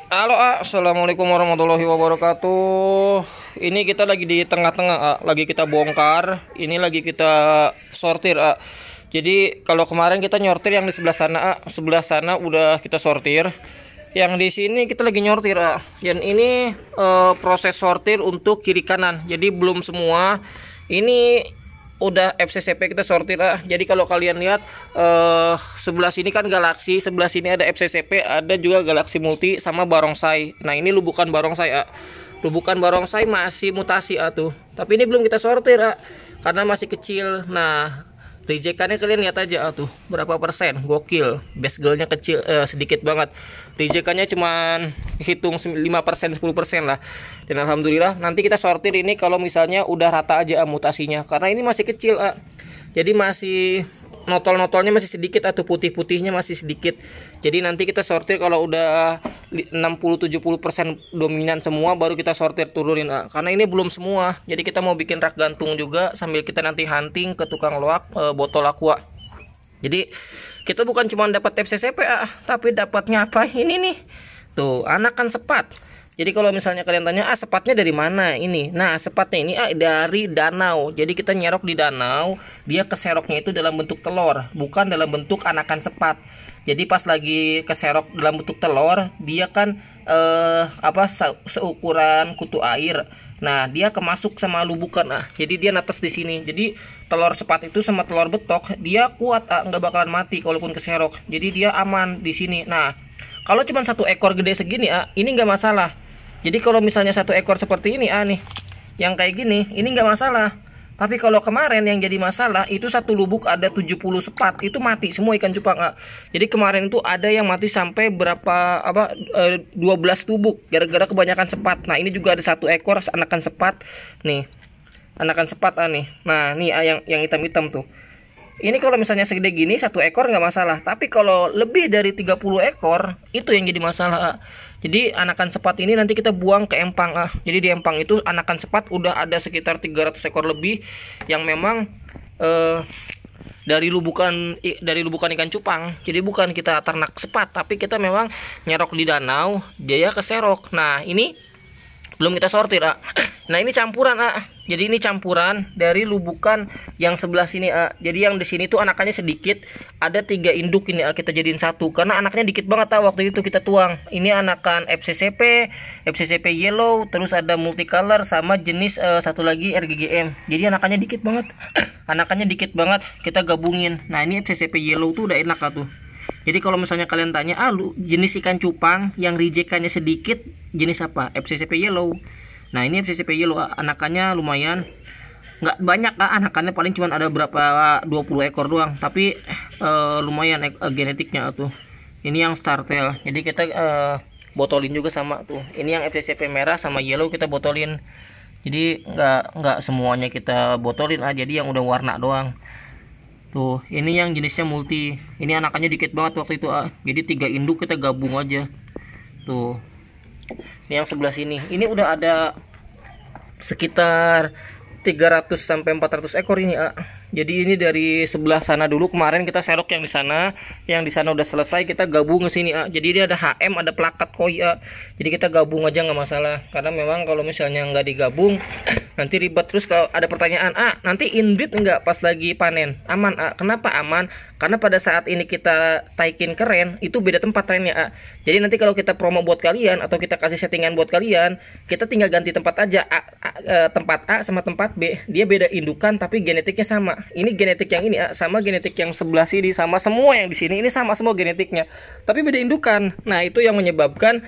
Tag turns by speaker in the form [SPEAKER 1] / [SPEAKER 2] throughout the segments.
[SPEAKER 1] Halo, assalamualaikum warahmatullahi wabarakatuh. Ini kita lagi di tengah-tengah, lagi kita bongkar. Ini lagi kita sortir. Jadi kalau kemarin kita nyortir yang di sebelah sana udah kita sortir. Yang di sini kita lagi nyortir. Dan ini proses sortir untuk kiri kanan. Jadi belum semua. Ini udah FCCP kita sortir. Jadi kalau kalian lihat sebelah sini kan Galaxy, sebelah sini ada FCCP, ada juga Galaxy Multi sama barongsai. Nah ini lubukan barongsai. Lubukan barongsai masih mutasi tuh, tapi ini belum kita sortir karena masih kecil. Nah rejekannya kalian lihat aja tuh berapa persen, gokil. Base girlnya kecil, sedikit banget. Rejekannya cuman hitung 5%, 10% lah. Dan alhamdulillah nanti kita sortir ini kalau misalnya udah rata aja mutasinya, karena ini masih kecil. Jadi masih notol-notolnya masih sedikit atau putih-putihnya masih sedikit. Jadi nanti kita sortir kalau udah 60-70% dominan semua baru kita sortir turunin. Karena ini belum semua. Jadi kita mau bikin rak gantung juga sambil kita nanti hunting ke tukang loak botol aqua. Jadi kita bukan cuma dapat FCCP tapi dapatnya apa ini nih. Tuh, anakan sepat. Jadi kalau misalnya kalian tanya, sepatnya dari mana ini? Nah, sepatnya ini dari danau. Jadi kita nyerok di danau, dia keseroknya itu dalam bentuk telur, bukan dalam bentuk anakan sepat. Jadi pas lagi keserok dalam bentuk telur, dia kan seukuran kutu air. Nah, dia kemasuk sama lubukan. Jadi dia netes di sini. Jadi telur sepat itu sama telur betok, dia kuat, nggak bakalan mati kalaupun keserok. Jadi dia aman di sini. Nah, kalau cuma satu ekor gede segini, ini nggak masalah. Jadi kalau misalnya satu ekor seperti ini nih, yang kayak gini, ini nggak masalah. Tapi kalau kemarin yang jadi masalah itu satu lubuk ada 70 sepat, itu mati semua ikan cupang. Jadi kemarin itu ada yang mati sampai berapa 12 lubuk gara-gara kebanyakan sepat. Nah ini juga ada satu ekor anakan sepat nih, anakan sepat nih. Nah nih yang hitam-hitam tuh. Ini kalau misalnya segede gini satu ekor nggak masalah, tapi kalau lebih dari 30 ekor itu yang jadi masalah. Jadi anakan sepat ini nanti kita buang ke empang. Jadi di empang itu anakan sepat udah ada sekitar 300 ekor lebih yang memang dari lubukan ikan cupang. Jadi bukan kita ternak sepat, tapi kita memang nyerok di danau, dia keserok. Nah ini belum kita sortir. Nah ini campuran. Jadi ini campuran dari lubukan yang sebelah sini. Jadi yang di sini tuh anakannya sedikit, ada 3 induk ini kita jadiin satu karena anaknya dikit banget waktu itu kita tuang. Ini anakan FCCP yellow, terus ada multicolor sama jenis satu lagi RGGM. Jadi anakannya dikit banget. Anakannya dikit banget, kita gabungin. Nah ini FCCP yellow tuh udah enak tuh. Jadi kalau misalnya kalian tanya, jenis ikan cupang yang rejekannya sedikit jenis apa? FCCP yellow. Nah ini FCCP yellow, anakannya lumayan, nggak banyak anakannya paling cuma ada berapa 20 ekor doang, tapi lumayan genetiknya tuh. Ini yang startel, jadi kita botolin juga sama tuh. Ini yang FCCP merah sama yellow kita botolin. Jadi nggak semuanya kita botolin jadi yang udah warna doang. Tuh, ini yang jenisnya multi. Ini anakannya dikit banget waktu itu Jadi 3 induk kita gabung aja. Tuh. Ini yang sebelah sini. Ini udah ada sekitar 300 sampai 400 ekor ini Jadi ini dari sebelah sana dulu kemarin kita serok yang di sana. Yang di sana udah selesai, kita gabung ke sini Jadi dia ada HM, ada plakat koi Jadi kita gabung aja nggak masalah. Karena memang kalau misalnya nggak digabung nanti ribet. Terus kalau ada pertanyaan, nanti inbreed nggak pas lagi panen? Aman Kenapa aman? Karena pada saat ini kita taikin keren, itu beda tempat trennya Jadi nanti kalau kita promo buat kalian atau kita kasih settingan buat kalian, kita tinggal ganti tempat aja. Tempat A sama tempat B, dia beda indukan tapi genetiknya sama. Ini genetik yang ini sama genetik yang sebelah sini, sama semua yang di sini ini sama semua genetiknya, tapi beda indukan. Nah itu yang menyebabkan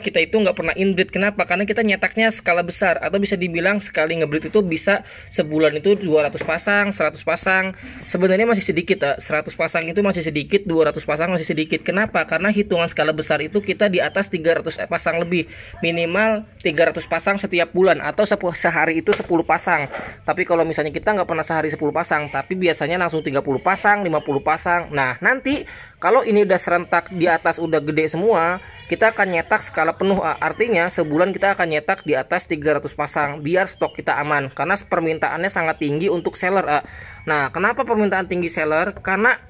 [SPEAKER 1] kita itu nggak pernah inbreed. Kenapa? Karena kita nyetaknya skala besar, atau bisa dibilang sekali ngebreed itu bisa sebulan itu 200 pasang, 100 pasang. Sebenarnya masih sedikit 100 pasang itu masih sedikit, 200 pasang masih sedikit. Kenapa? Karena hitungan skala besar itu kita di atas 300 pasang lebih, minimal 300 pasang setiap bulan, atau sehari itu 10 pasang. Tapi kalau misalnya kita nggak pernah sehari 10 pasang, tapi biasanya langsung 30 pasang, 50 pasang. Nah nanti kalau ini udah serentak di atas udah gede semua, kita akan nyetak skala penuh. Artinya sebulan kita akan nyetak di atas 300 pasang biar stok kita aman, karena permintaannya sangat tinggi untuk seller. Nah kenapa permintaan tinggi seller? Karena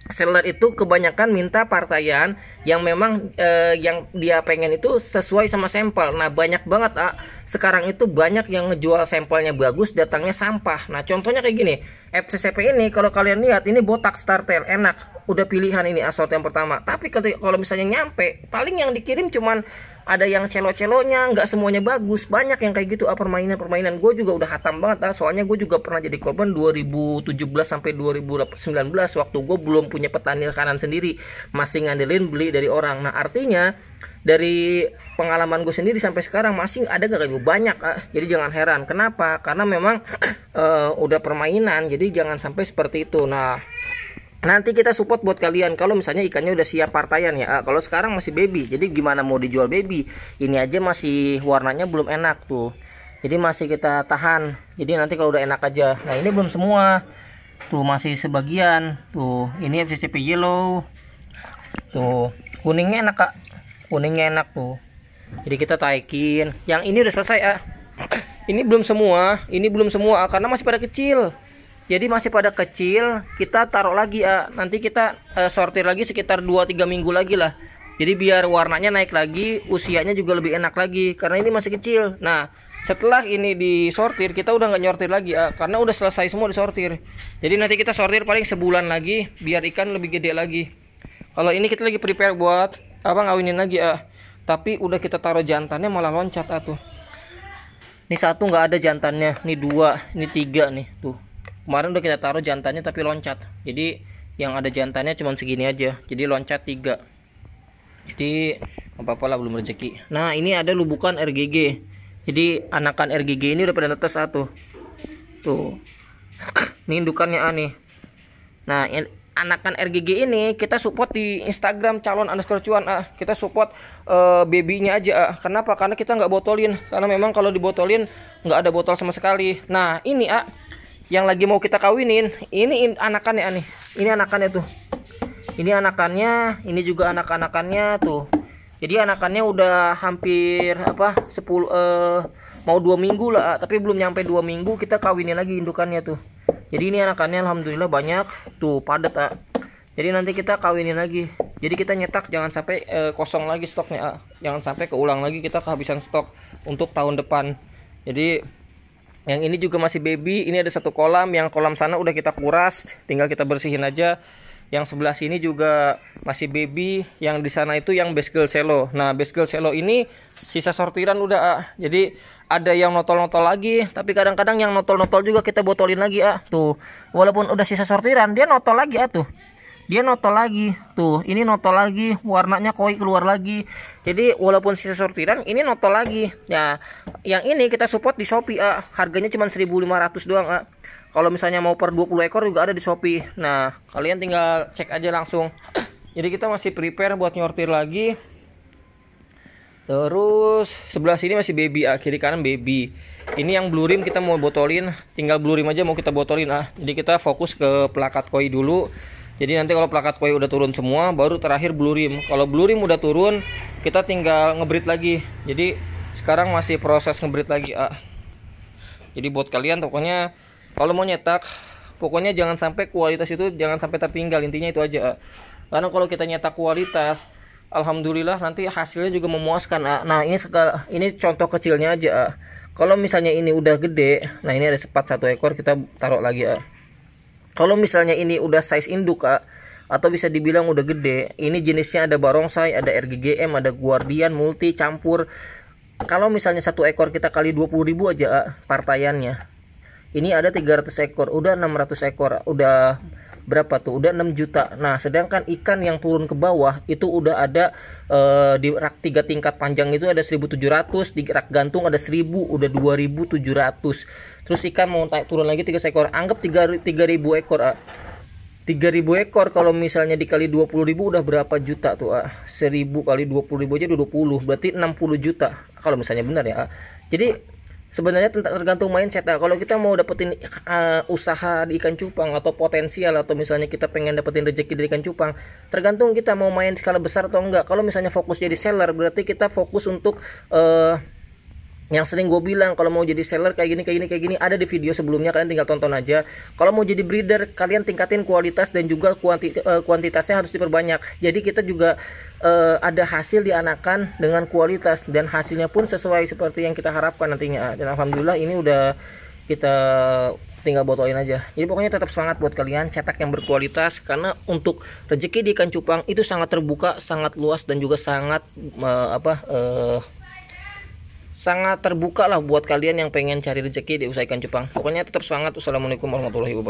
[SPEAKER 1] seller itu kebanyakan minta partaian yang memang yang dia pengen itu sesuai sama sampel. Nah banyak banget sekarang itu banyak yang ngejual sampelnya bagus, datangnya sampah. Nah contohnya kayak gini, FCCP ini kalau kalian lihat ini botak startel enak, udah pilihan ini asort yang pertama. Tapi kalau misalnya nyampe, paling yang dikirim cuman ada yang celo-celonya, nggak semuanya bagus. Banyak yang kayak gitu permainan-permainan. Gue juga udah hatam banget soalnya gue juga pernah jadi korban 2017 sampai 2019 waktu gue belum punya petani rekanan sendiri, masih ngandelin beli dari orang. Nah artinya dari pengalaman gue sendiri sampai sekarang masih ada gak kayak banyak. Jadi jangan heran. Kenapa? Karena memang udah permainan, jadi jangan sampai seperti itu. Nah nanti kita support buat kalian kalau misalnya ikannya udah siap partaian ya. Kalau sekarang masih baby, jadi gimana mau dijual baby? Ini aja masih warnanya belum enak tuh, jadi masih kita tahan. Jadi nanti kalau udah enak aja. Nah ini belum semua tuh, masih sebagian tuh. Ini FCCP yellow tuh, kuningnya enak kak, kuningnya enak tuh. Jadi kita taikin. Yang ini udah selesai ini belum semua, karena masih pada kecil. Jadi masih pada kecil, kita taruh lagi nanti kita sortir lagi sekitar 2-3 minggu lagi lah. Jadi biar warnanya naik lagi, usianya juga lebih enak lagi karena ini masih kecil. Nah setelah ini disortir, kita udah nggak nyortir lagi karena udah selesai semua disortir. Jadi nanti kita sortir paling sebulan lagi biar ikan lebih gede lagi. Kalau ini kita lagi prepare buat ngawinin lagi tapi udah kita taruh jantannya malah loncat tuh. Ini satu nggak ada jantannya, ini 2, ini 3 nih tuh. Kemarin udah kita taruh jantannya tapi loncat. Jadi yang ada jantannya cuma segini aja. Jadi loncat 3. Jadi apa-apa lah, belum rezeki. Nah ini ada lubukan RGG. Jadi anakan RGG ini udah pada netes tuh. Tuh. Ini indukannya nih. Nah anakan RGG ini kita support di Instagram calon_cuan. Kita support babynya aja. Kenapa? Karena kita nggak botolin. Karena memang kalau dibotolin nggak ada botol sama sekali. Nah ini yang lagi mau kita kawinin, ini anakannya nih. Ini anakannya tuh. Ini anakannya, ini juga anak-anakannya tuh. Jadi anakannya udah hampir 10 mau 2 minggu lah, tapi belum nyampe 2 minggu kita kawinin lagi indukannya tuh. Jadi ini anakannya alhamdulillah banyak tuh, padat Jadi nanti kita kawinin lagi. Jadi kita nyetak jangan sampai kosong lagi stoknya. Jangan sampai keulang lagi kita kehabisan stok untuk tahun depan. Jadi yang ini juga masih baby. Ini ada satu kolam, yang kolam sana udah kita kuras, tinggal kita bersihin aja. Yang sebelah sini juga masih baby. Yang di sana itu yang basegirl cello. Nah basegirl cello ini sisa sortiran udah jadi ada yang notol-notol lagi, tapi kadang-kadang yang notol-notol juga kita botolin lagi tuh. Walaupun udah sisa sortiran, dia notol lagi tuh. Dia notol lagi tuh, ini notol lagi, warnanya koi keluar lagi. Jadi walaupun sisa sortiran, ini notol lagi. Ya, yang ini kita support di Shopee harganya cuma 1.500 doang Kalau misalnya mau per 20 ekor juga ada di Shopee. Nah kalian tinggal cek aja langsung. Jadi kita masih prepare buat nyortir lagi. Terus sebelah sini masih baby kiri kanan baby. Ini yang blue rim kita mau botolin, tinggal blue rim aja mau kita botolin Jadi kita fokus ke plakat koi dulu. Jadi nanti kalau plakat koi udah turun semua, baru terakhir blue rim. Kalau blue rim udah turun, kita tinggal ngebreed lagi. Jadi sekarang masih proses ngebreed lagi Jadi buat kalian pokoknya kalau mau nyetak, pokoknya jangan sampai kualitas itu jangan sampai tertinggal. Intinya itu aja Karena kalau kita nyetak kualitas, alhamdulillah nanti hasilnya juga memuaskan Nah ini contoh kecilnya aja Kalau misalnya ini udah gede, nah ini ada sepat 1 ekor, kita taruh lagi Kalau misalnya ini udah size induk atau bisa dibilang udah gede, ini jenisnya ada barongsai, ada RGGM, ada guardian, multi, campur. Kalau misalnya 1 ekor kita kali 20.000 aja partaiannya, ini ada 300 ekor, udah 600 ekor, udah berapa tuh? Udah 6 juta. Nah sedangkan ikan yang turun ke bawah itu udah ada di rak 3 tingkat panjang itu ada 1.700, di rak gantung ada 1.000, udah 2.700. Terus ikan mau turun lagi 3 ekor, anggap 3.000 ekor 3.000 ekor kalau misalnya dikali 20.000 udah berapa juta tuh 1.000 kali 20.000 aja udah 20, berarti 60 juta kalau misalnya benar ya Jadi sebenarnya tergantung mindset Kalau kita mau dapetin usaha di ikan cupang atau potensial, atau misalnya kita pengen dapetin rezeki dari ikan cupang, tergantung kita mau main skala besar atau enggak. Kalau misalnya fokus jadi seller, berarti kita fokus untuk yang sering gue bilang, kalau mau jadi seller kayak gini ada di video sebelumnya, kalian tinggal tonton aja. Kalau mau jadi breeder, kalian tingkatin kualitas dan juga kuantitasnya harus diperbanyak. Jadi kita juga ada hasil di anakan dengan kualitas, dan hasilnya pun sesuai seperti yang kita harapkan nantinya. Dan alhamdulillah ini udah kita tinggal botolin aja. Jadi pokoknya tetap semangat buat kalian, cetak yang berkualitas, karena untuk rezeki di ikan cupang itu sangat terbuka, sangat luas, dan juga sangat sangat terbuka lah buat kalian yang pengen cari rezeki di usaha ikan cupang. Pokoknya tetap semangat. Wassalamualaikum warahmatullahi wabarakatuh.